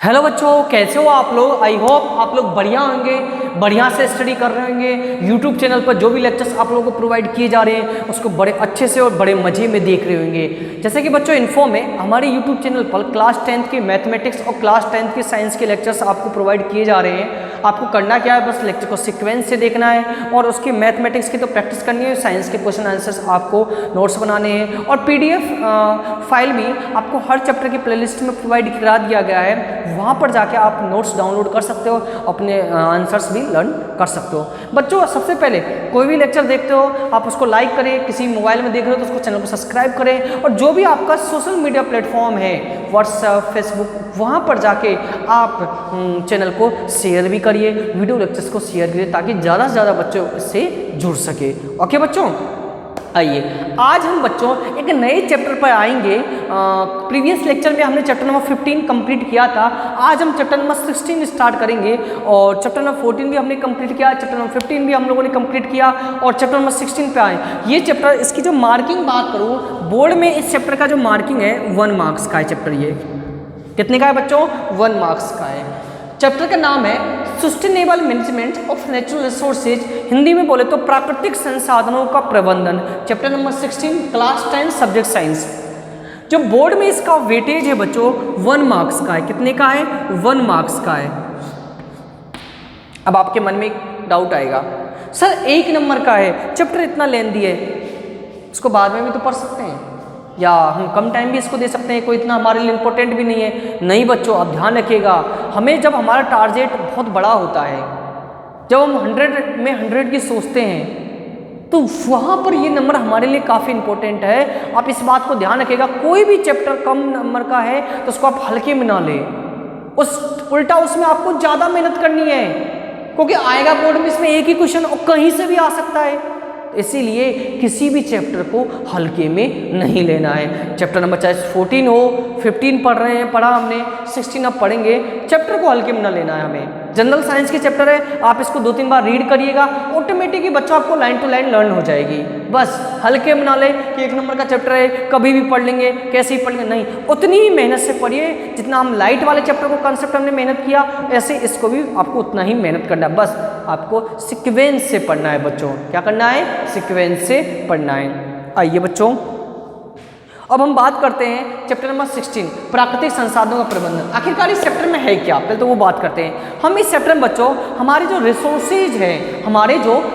Hello बच्चों, कैसे हो आप लोग। आई होप आप लोग बढ़िया होंगे, बढ़िया से स्टडी कर रहे होंगे। यूट्यूब चैनल पर जो भी लेक्चर्स आप लोगों को प्रोवाइड किए जा रहे हैं उसको बड़े अच्छे से और बड़े मज़े में देख रहे होंगे। जैसे कि बच्चों इन्फो में हमारे यूट्यूब चैनल पर क्लास 10th के मैथमेटिक्स और क्लास 10th के साइंस के लेक्चर्स आपको प्रोवाइड किए जा रहे हैं। आपको करना क्या है, बस लेक्चर को सीक्वेंस से देखना है और उसके मैथमेटिक्स की तो प्रैक्टिस करनी है, साइंस के क्वेश्चन आंसर्स आपको नोट्स बनाने हैं और PDF फाइल भी आपको हर चैप्टर की प्लेलिस्ट में प्रोवाइड करा दिया गया है। वहाँ पर जाके आप नोट्स डाउनलोड कर सकते हो, अपने आंसर्स भी लर्न कर सकते हो। बच्चों सबसे पहले कोई भी लेक्चर देखते हो आप उसको लाइक करें, किसी मोबाइल में देख रहे हो तो उसको चैनल को सब्सक्राइब करें और जो भी आपका सोशल मीडिया प्लेटफॉर्म है व्हाट्सएप, फेसबुक, वहाँ पर जाके आप चैनल को शेयर भी करिए, वीडियो लेक्चर्स को शेयर करिए ताकि ज़्यादा से ज़्यादा बच्चों इससे जुड़ सके। ओके बच्चों, आइए आज हम बच्चों एक नए चैप्टर पर आएंगे। प्रीवियस लेक्चर में हमने चैप्टर नंबर 15 कंप्लीट किया था। आज हम चैप्टर नंबर 16 स्टार्ट करेंगे और चैप्टर नंबर 14 भी हमने कंप्लीट किया, चैप्टर नंबर 15 भी हम लोगों ने कंप्लीट किया और चैप्टर नंबर 16 पे आए। ये चैप्टर, इसकी जो मार्किंग बात करूँ, बोर्ड में इस चैप्टर का जो मार्किंग है 1 मार्क्स का है। चैप्टर ये कितने का है बच्चों? 1 मार्क्स का है। चैप्टर का नाम है sustainable management of natural resources, Hindi में बोले तो प्राकृतिक संसाधनों का प्रबंधन। Chapter number 16 class 10 subject science. जो बोर्ड में इसका वेटेज है बच्चों 1 मार्क्स का है। कितने का है? 1 मार्क्स का है। अब आपके मन में एक डाउट आएगा, सर 1 नंबर का है, चैप्टर इतना लेंथी है, इसको बाद में भी तो पढ़ सकते हैं या हम कम टाइम भी इसको दे सकते हैं, कोई इतना हमारे लिए इम्पोर्टेंट भी नहीं है। नहीं बच्चों, अब ध्यान रखिएगा, हमें जब हमारा टारगेट बहुत बड़ा होता है, जब हम 100 में 100 की सोचते हैं तो वहाँ पर ये नंबर हमारे लिए काफ़ी इंपॉर्टेंट है। आप इस बात को ध्यान रखिएगा, कोई भी चैप्टर कम नंबर का है तो उसको आप हल्के में ना लें, उल्टा उसमें आपको ज़्यादा मेहनत करनी है क्योंकि आएगा बोर्ड में इसमें एक ही क्वेश्चन और कहीं से भी आ सकता है। इसीलिए किसी भी चैप्टर को हल्के में नहीं लेना है। चैप्टर नंबर चाहे 14 हो, 15 पढ़ रहे हैं, पढ़ा हमने, 16 अब पढ़ेंगे, चैप्टर को हल्के में ना लेना है हमें। जनरल साइंस के चैप्टर है, आप इसको 2-3 बार रीड करिएगा, ऑटोमेटिकली बच्चा आपको लाइन टू लाइन लर्न हो जाएगी। बस हल्के में ना ले कि 1 नंबर का चैप्टर है कभी भी पढ़ लेंगे, कैसे ही पढ़ लेंगे, नहीं, उतनी ही मेहनत से पढ़िए जितना हम लाइट वाले चैप्टर को कंसेप्ट हमने मेहनत किया, ऐसे इसको भी आपको उतना ही मेहनत करना है। बस आपको सीक्वेंस से पढ़ना है बच्चों। क्या करना है? सीक्वेंस से पढ़ना है। आइए बच्चों, अब हम बात करते हैं चैप्टर नंबर 16 प्राकृतिक संसाधनों का प्रबंधन। आखिरकार इस चैप्टर में है क्या, पहले तो वो बात करते हैं। हम इस चैप्टर में बच्चों हमारे जो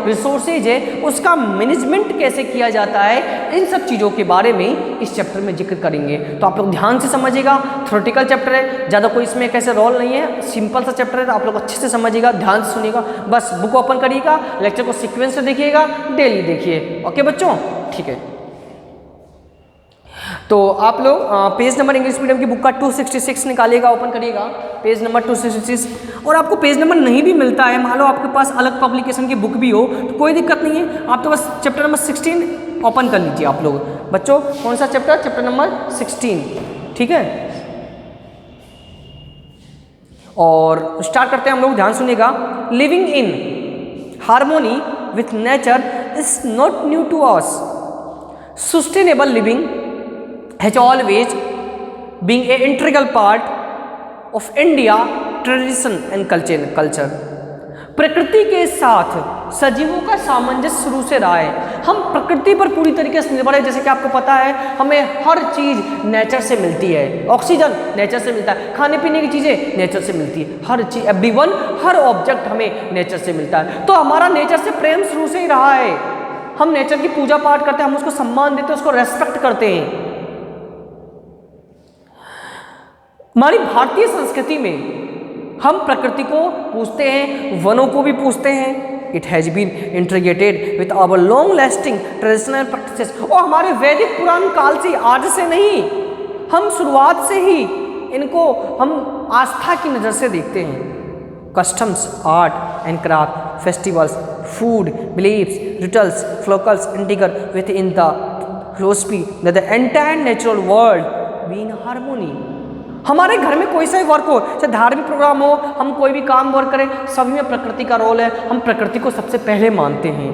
रिसोर्सेज है उसका मैनेजमेंट कैसे किया जाता है, इन सब चीज़ों के बारे में इस चैप्टर में जिक्र करेंगे। तो आप लोग ध्यान से समझिएगा, थ्योरेटिकल चैप्टर है, ज़्यादा कोई इसमें कैसे रोल नहीं है, सिंपल सा चैप्टर है, तो आप लोग अच्छे से समझिएगा, ध्यान से सुनिएगा। बस बुक ओपन करिएगा, लेक्चर को सीक्वेंस से देखिएगा, डेली देखिए। ओके बच्चों, ठीक है। तो आप लोग पेज नंबर इंग्लिश मीडियम की बुक का 266 निकालिएगा, ओपन करिएगा पेज नंबर 266। और आपको पेज नंबर नहीं भी मिलता है, मान लो आपके पास अलग पब्लिकेशन की बुक भी हो तो कोई दिक्कत नहीं है, आप तो बस चैप्टर नंबर 16 ओपन कर लीजिए। आप लोग बच्चों कौन सा चैप्टर? चैप्टर नंबर 16, ठीक है। और स्टार्ट करते हैं हम लोग, ध्यान सुनिएगा। Living in harmony with nature is not new to us. Sustainable living has always been an integral part of India tradition and culture। प्रकृति के साथ सजीवों का सामंजस्य शुरू से रहा है। हम प्रकृति पर पूरी तरीके से निर्भर है। जैसे कि आपको पता है हमें हर चीज़ नेचर से मिलती है, ऑक्सीजन नेचर से मिलता है, खाने पीने की चीज़ें नेचर से मिलती है, हर चीज़, एवरीवन, हर ऑब्जेक्ट हमें नेचर से मिलता है। तो हमारा नेचर से प्रेम शुरू से ही रहा है। हम नेचर की पूजा पाठ करते हैं, हम उसको सम्मान देते हैं, उसको रेस्पेक्ट करते हैं। हमारी भारतीय संस्कृति में हम प्रकृति को पूजते हैं, वनों को भी पूजते हैं। It has been integrated with our long lasting traditional practices. और हमारे वैदिक पुराण काल से, आज से नहीं, हम शुरुआत से ही इनको हम आस्था की नज़र से देखते हैं। Customs, art and craft, festivals, food, beliefs, rituals, folklores integrate with in the philosophy that the entire natural world be in harmony. हमारे घर में कोई सा भी वर्क हो, चाहे धार्मिक प्रोग्राम हो, हम कोई भी काम वर्क करें, सभी में प्रकृति का रोल है। हम प्रकृति को सबसे पहले मानते हैं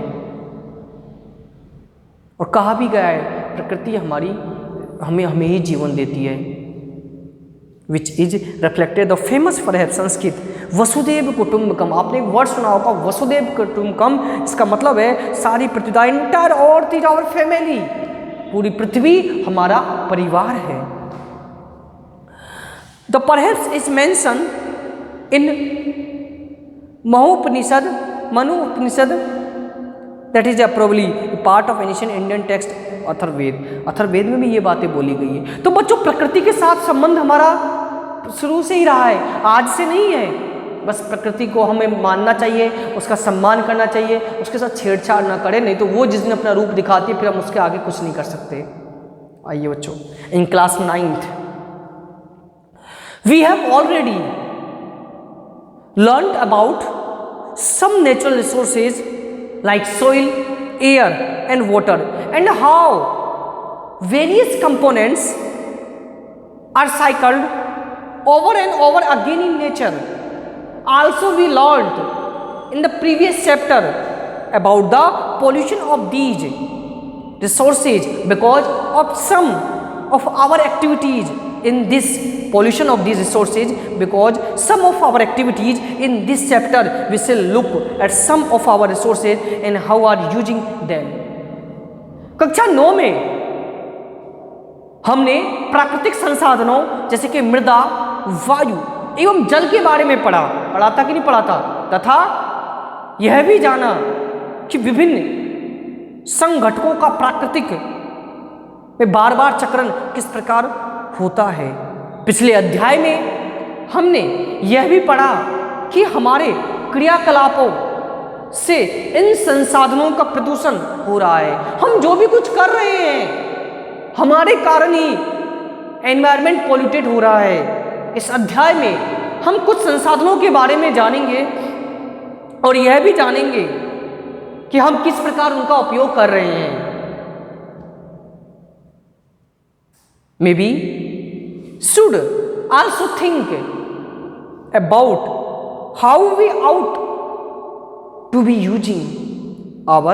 और कहा भी गया है प्रकृति हमें ही जीवन देती है। which is reflected the famous perhaps Sanskrit Vasudev कुटुंबकम। आपने एक वर्ड सुना होगा वसुदेव कुटुंबकम, इसका मतलब है सारी पृथ्वी, the entire earth is our family, पूरी पृथ्वी हमारा परिवार है। The perhaps is mention in Manu Upanishad, that is probably part of ancient Indian text Atharvaveda. Atharvaveda में भी ये बातें बोली गई है। तो बच्चों प्रकृति के साथ संबंध हमारा शुरू से ही रहा है, आज से नहीं है। बस प्रकृति को हमें मानना चाहिए, उसका सम्मान करना चाहिए, उसके साथ छेड़छाड़ ना करें, नहीं तो वो जिस दिन अपना रूप दिखाती है फिर हम उसके आगे कुछ नहीं कर सकते। आइए बच्चों, in class 9th we have already learned about some natural resources like soil, air and water, and how various components are cycled over and over again in nature. Also we learned in the previous chapter about the pollution of these resources because of some of our activities in this pollution of these resources, because some of our activities in this chapter we shall look at some of our resources and how are using them. कक्षा 9 में हमने प्राकृतिक संसाधनों जैसे कि मृदा, वायु एवं जल के बारे में पढ़ा था कि नहीं पढ़ा था, तथा यह भी जाना कि विभिन्न संघटकों का प्राकृतिक में बार बार चक्रण किस प्रकार होता है। पिछले अध्याय में हमने यह भी पढ़ा कि हमारे क्रियाकलापों से इन संसाधनों का प्रदूषण हो रहा है। हम जो भी कुछ कर रहे हैं हमारे कारण ही एनवायरनमेंट पॉल्यूटेड हो रहा है। इस अध्याय में हम कुछ संसाधनों के बारे में जानेंगे और यह भी जानेंगे कि हम किस प्रकार उनका उपयोग कर रहे हैं। May be should also think about how we ought to be using our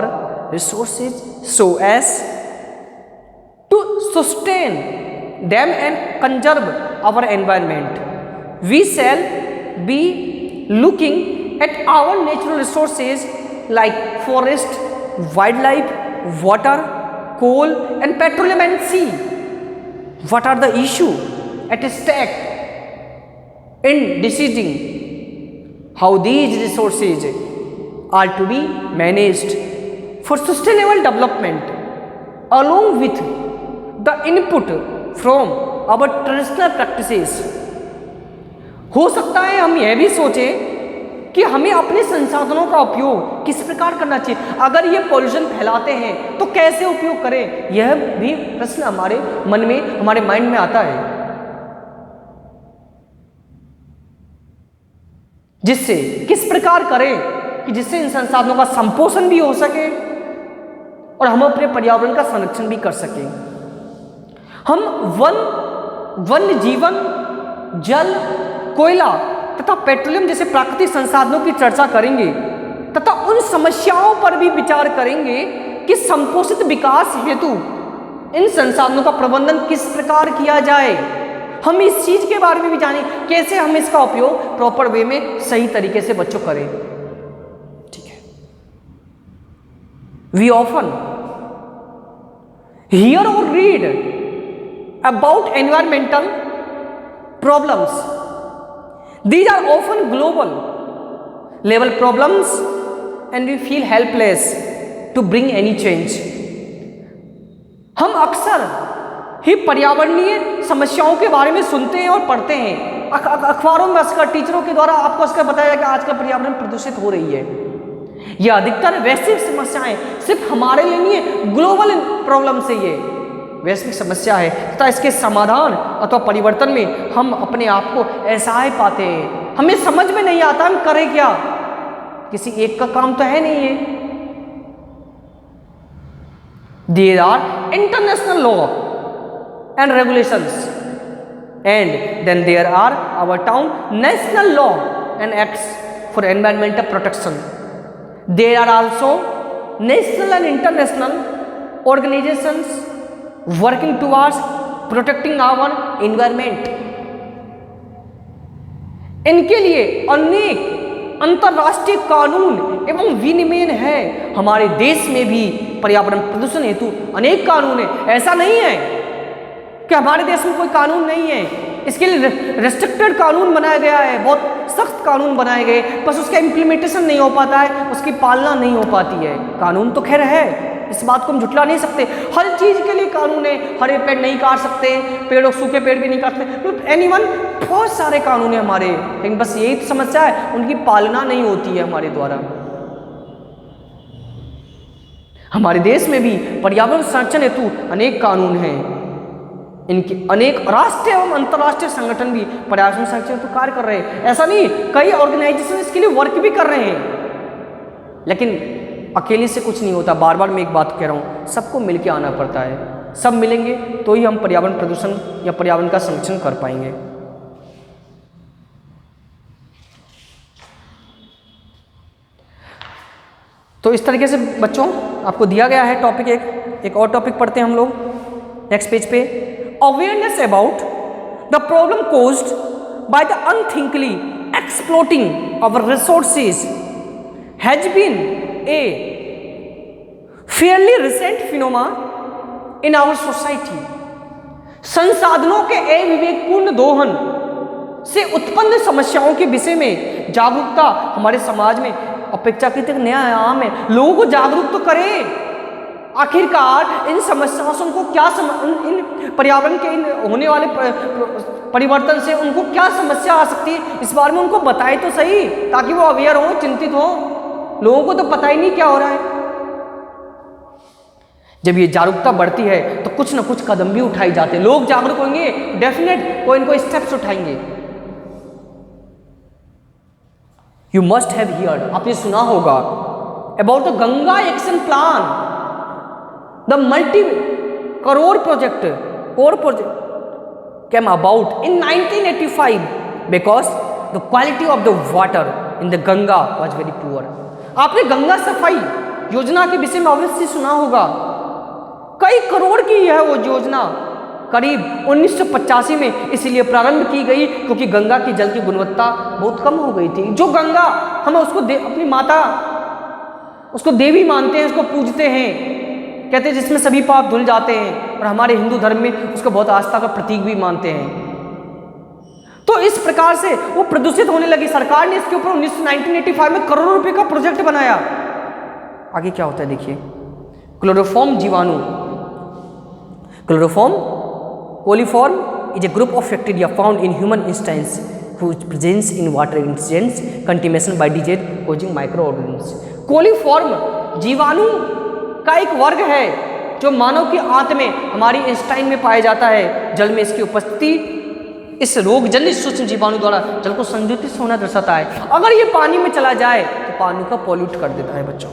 resources so as to sustain them and conserve our environment. We shall be looking at our natural resources like forest, wildlife, water, coal and petroleum and sea. What are the issues at stake in deciding how these resources are to be managed for sustainable development, along with the input from our traditional practices. हो सकता है हम यह भी सोचें कि हमें अपने संसाधनों का उपयोग किस प्रकार करना चाहिए। अगर ये पॉल्यूशन फैलाते हैं तो कैसे उपयोग करें, यह भी प्रश्न हमारे मन में, हमारे माइंड में आता है, जिससे किस प्रकार करें कि जिससे इन संसाधनों का संपोषण भी हो सके और हम अपने पर्यावरण का संरक्षण भी कर सकें। हम वन्य जीवन, जल, कोयला तथा पेट्रोलियम जैसे प्राकृतिक संसाधनों की चर्चा करेंगे तथा उन समस्याओं पर भी विचार करेंगे कि संपोषित विकास हेतु इन संसाधनों का प्रबंधन किस प्रकार किया जाए। हम इस चीज के बारे में भी जानें कैसे हम इसका उपयोग प्रॉपर वे में सही तरीके से बच्चों करें। ठीक है, वी ऑफन हियर और read about environmental problems. These are often global level problems and we feel helpless to bring any change. हम अक्सर ही पर्यावरणीय समस्याओं के बारे में सुनते हैं और पढ़ते हैं। अखबारों में आजकल टीचरों के द्वारा आपको इसका बताया कि आजकल पर्यावरण प्रदूषित हो रही है। यह अधिकतर वैश्विक समस्याएं, सिर्फ हमारे लिए नहीं है, ग्लोबल प्रॉब्लम से ये वैश्विक समस्या है तथा इसके समाधान अथवा परिवर्तन में हम अपने आप को असहाय पाते हैं। हमें समझ में नहीं आता हम करें क्या, किसी एक का काम तो है नहीं है। There are international law and regulations and then there are our town national law and acts for environmental protection. There are also national and international organizations working towards protecting our environment. इनके लिए अनेक अंतर्राष्ट्रीय कानून एवं विनियमन है। हमारे देश में भी पर्यावरण प्रदूषण हेतु अनेक कानून है। ऐसा नहीं है कि हमारे देश में कोई कानून नहीं है। इसके लिए रेस्ट्रिक्टेड कानून बनाया गया है, बहुत सख्त कानून बनाए गए, बस उसका इम्प्लीमेंटेशन नहीं हो पाता है, उसकी पालना नहीं हो पाती है। कानून तो खैर है, इस बात को हम झुठला नहीं सकते। हर चीज के लिए कानून है। हरे पेड़ नहीं काट सकते, पेड़ों सूखे पेड़ भी नहीं काट सकते, एनीवन, बहुत सारे कानून है हमारे। लेकिन बस यही तो समस्या है, उनकी पालना नहीं होती है हमारे द्वारा। हमारे देश में भी पर्यावरण संरक्षण हेतु अनेक कानून हैं। इनके अनेक राष्ट्रीय एवं अंतर्राष्ट्रीय संगठन भी पर्यावरण संरक्षण हेतु कार्य कर रहे हैं। ऐसा नहीं, कई ऑर्गेनाइजेशन इसके लिए वर्क भी कर रहे हैं, लेकिन अकेले से कुछ नहीं होता। बार बार मैं एक बात कह रहा हूँ, सबको मिलकर आना पड़ता है। सब मिलेंगे तो ही हम पर्यावरण प्रदूषण या पर्यावरण का संरक्षण कर पाएंगे। तो इस तरीके से बच्चों आपको दिया गया है टॉपिक। एक और टॉपिक पढ़ते हैं हम लोग नेक्स्ट पेज पे। Awareness about the problem caused by the unthinkingly exploiting our resources has been a fairly recent phenomena in our society. संसाधनों के अविवेकपूर्ण दोहन से उत्पन्न समस्याओं के विषय में जागरूकता हमारे समाज में अपेक्षाकृत नया आयाम है। लोगों को जागरूक तो करें। आखिरकार इन समस्याओं से उनको क्या इन पर्यावरण के इन होने वाले परिवर्तन से उनको क्या समस्या आ सकती है, इस बारे में उनको बताए तो सही, ताकि वो अवेयर हो, चिंतित हो। लोगों को तो पता ही नहीं क्या हो रहा है। जब ये जागरूकता बढ़ती है तो कुछ ना कुछ कदम भी उठाए जाते हैं। लोग जागरूक होंगे, डेफिनेट कोई ना कोई स्टेप्स उठाएंगे। यू मस्ट हैव हियर्ड, आपने सुना होगा about the Ganga action plan, the multi crore project came about in 1985 because the quality of the water in the Ganga was very poor. आपने गंगा सफाई योजना के विषय में अवश्य सुना होगा। कई करोड़ की है वो योजना, करीब 1985 में इसलिए प्रारंभ की गई क्योंकि गंगा की जल की गुणवत्ता बहुत कम हो गई थी। जो गंगा हम उसको अपनी माता, उसको देवी मानते हैं, उसको पूजते हैं, कहते हैं जिसमें सभी पाप धुल जाते हैं, और हमारे हिंदू धर्म में उसको बहुत आस्था का प्रतीक भी मानते हैं। तो इस प्रकार से वो प्रदूषित होने लगी। सरकार ने इसके ऊपर 1985 में करोड़ों रुपए का प्रोजेक्ट बनाया। आगे क्या होता है देखिए। क्लोरोफॉर्म जीवाणु, chloroform coliform is a group of bacteria found in human intestines whose presence in water incidents contamination by disease causing microorganisms। Coliform जीवाणु का एक वर्ग है जो मानव की आंत में, हमारी इंस्टाइन में पाया जाता है। जल में इसकी उपस्थिति इस रोगजन्य सूक्ष्म जीवाणु द्वारा जल को संदूषित होना दर्शाता है। अगर ये पानी में चला जाए तो पानी को पॉल्यूट कर देता है। बच्चों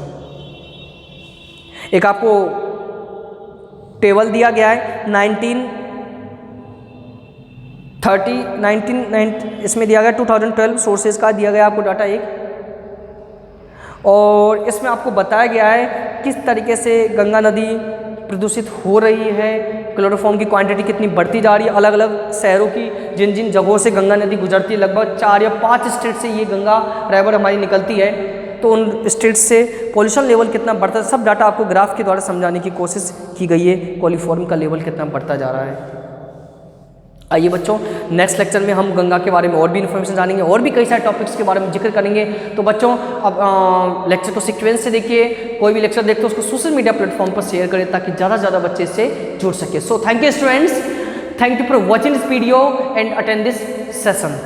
एक आपको टेबल दिया गया है 19 इसमें दिया गया 2012 सोर्सेज का दिया गया आपको डाटा एक, और इसमें आपको बताया गया है किस तरीके से गंगा नदी प्रदूषित हो रही है, क्लोरोफॉर्म की क्वांटिटी कितनी बढ़ती जा रही है। अलग अलग शहरों की जिन जिन जगहों से गंगा नदी गुजरती है, लगभग 4 या 5 स्टेट से ये गंगा रिवर हमारी निकलती है, तो उन स्टेट से पॉल्यूशन लेवल कितना बढ़ता है, सब डाटा आपको ग्राफ के द्वारा समझाने की कोशिश की गई है। कोलिफॉर्म का लेवल कितना बढ़ता जा रहा है। आइए बच्चों, नेक्स्ट लेक्चर में हम गंगा के बारे में और भी इन्फॉर्मेशन जानेंगे, और भी कई सारे टॉपिक्स के बारे में जिक्र करेंगे। तो बच्चों अब लेक्चर को सीक्वेंस से देखिए, कोई भी लेक्चर देखते हो उसको सोशल मीडिया प्लेटफॉर्म पर शेयर करें ताकि ज़्यादा से ज़्यादा बच्चे इससे जुड़ सके। So thank you students, thank you for watching this video and attend this session.